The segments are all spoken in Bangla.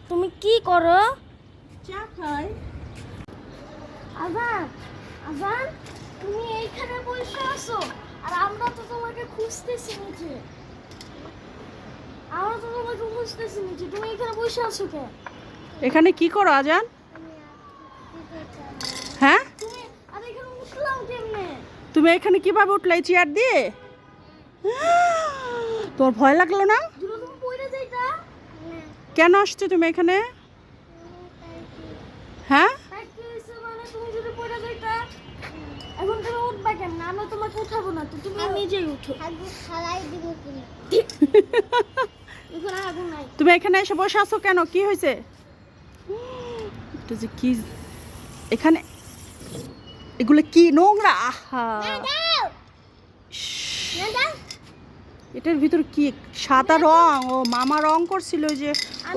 তুমি কি করো? চা খাই। আজান, আজান, তুমি এইখানে বসে আছো আর আমরা তো তোমাকে খুঁজতেছি নিচে। তুমি এখানে বসে আছো কেন? এখানে কি করো আজান? হ্যাঁ, তুমি আর এখানে উঠলাম কেমনে? তুমি এখানে কিভাবে উঠলে? চেয়ার দিয়ে? তোর ভয় লাগলো না? তুমি পড়ে যাইতা? কেন আসছো তুমি এখানে? হ্যাঁ, কি হইছে মানে তুমি যদি পড়ে যাইতা? এখন তুমি উঠবা কেমনে? আমরা তোমাকে উঠাবো না, তো তুমি নিজেই উঠো। আগুন খালাই দিব তুমি। এখন আগুন নাই। তুমি এখানে এসে বসে আছো কেন? কি হয়েছে? এটা যে কি এখানে, এগুলো কি নোংরা! আহা, এটার ভিতর কি সাদা রং? ও মামা রং করছিল ওই যে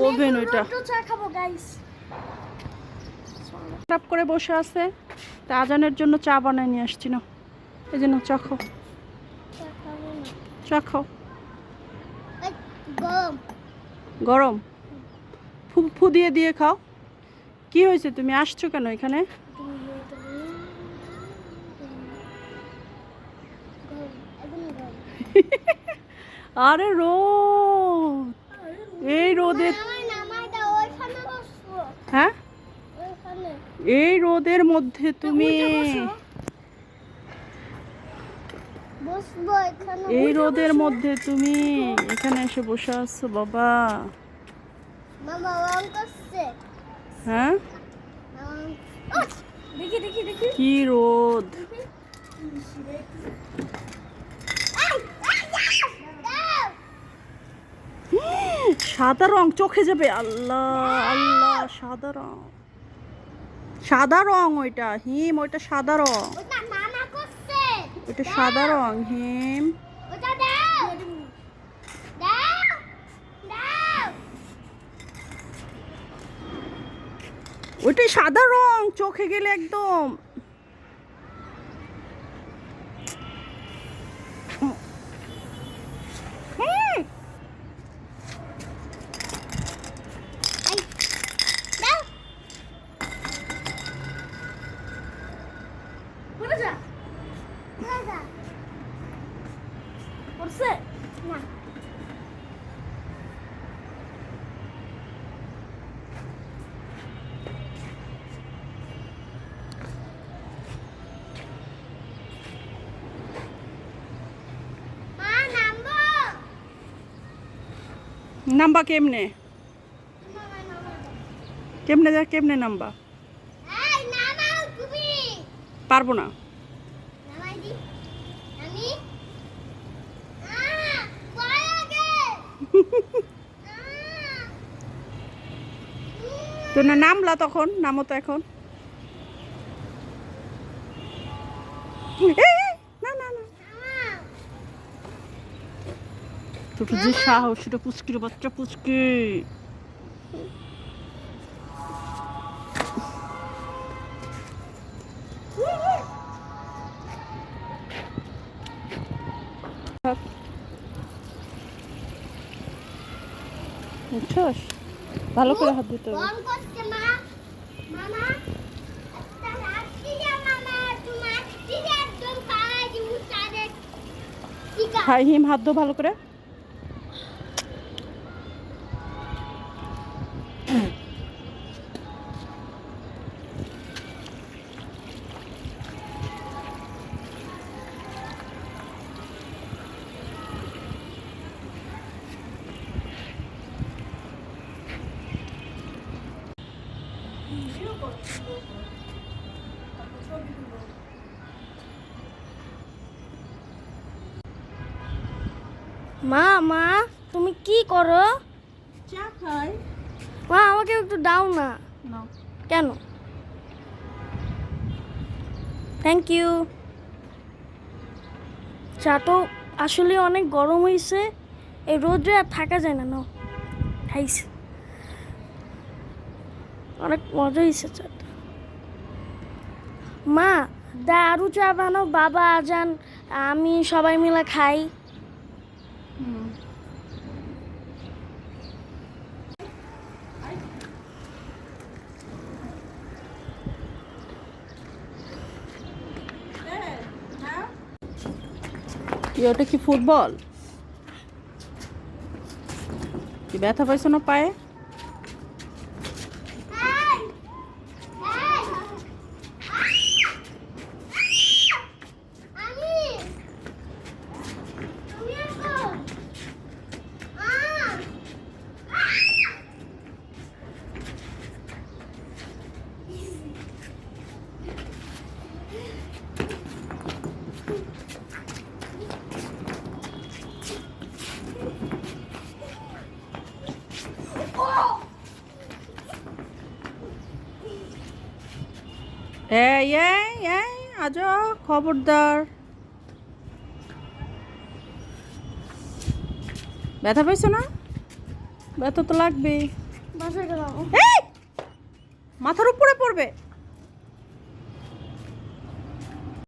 ওভেন, ওইটা একটু চা খাবো গাইস। খারাপ করে বসে আছে, তা আজানের জন্য চা বানাই নিয়ে আসছি না। এই জন্য চা খাও, চা খাও। গরম গরম? ফু ফু দিয়ে দিয়ে খাও। কি হয়েছে? তুমি আসছো কেন এখানে? আরে রোদ, এই রোদের, হ্যাঁ, এই রোদের মধ্যে তুমি, এই রোদের মধ্যে তুমি এখানে এসে বসে আছো বাবা? হ্যাঁ, দেখি দেখি দেখি কি রোদ! সাদা রং চোখে যাবে। আল্লাহ আল্লাহ, সাদা রং, সাদা রং ওইটা হিম, ওইটা সাদা রং, ওইটা সাদা রং হিম। ওইটাই সাদা রং, চোখে গেলে একদম। নাম্বা কেমনে? কেমনে যা, কেমনে নাম্বা? পারবো না। তো না নামলা তখন, নামো তো এখন। না না না, তোর যে সাহস, সেটা পুচকির বাচ্চা, পুচকি। বুঝছস? ভালো করে হাত দিতে হবে। হাই হিম, হাত দো ভালো করে। মা, মা, তুমি কি করো? চা খাই। মা, আমাকে একটু দাও না। নাও। কেন? Thank you. চা তো আসলে অনেক গরম হয়েছে, এই রোদে আর থাকা যায় না। নাও, খাইছি, অনেক মজা হয়েছে চাটা। মা, তা আরও চা বানাও, বাবা আজান আমি সবাই মিলে খাই। ওটা কি ফুটবল? কি ব্যথা পাইছো না পায়ে? এই আজো খবরদার। ব্যথা পাইছো না? ব্যথা তো লাগবে। বাসায় গেলাম। এই মাথার উপরে পড়বে।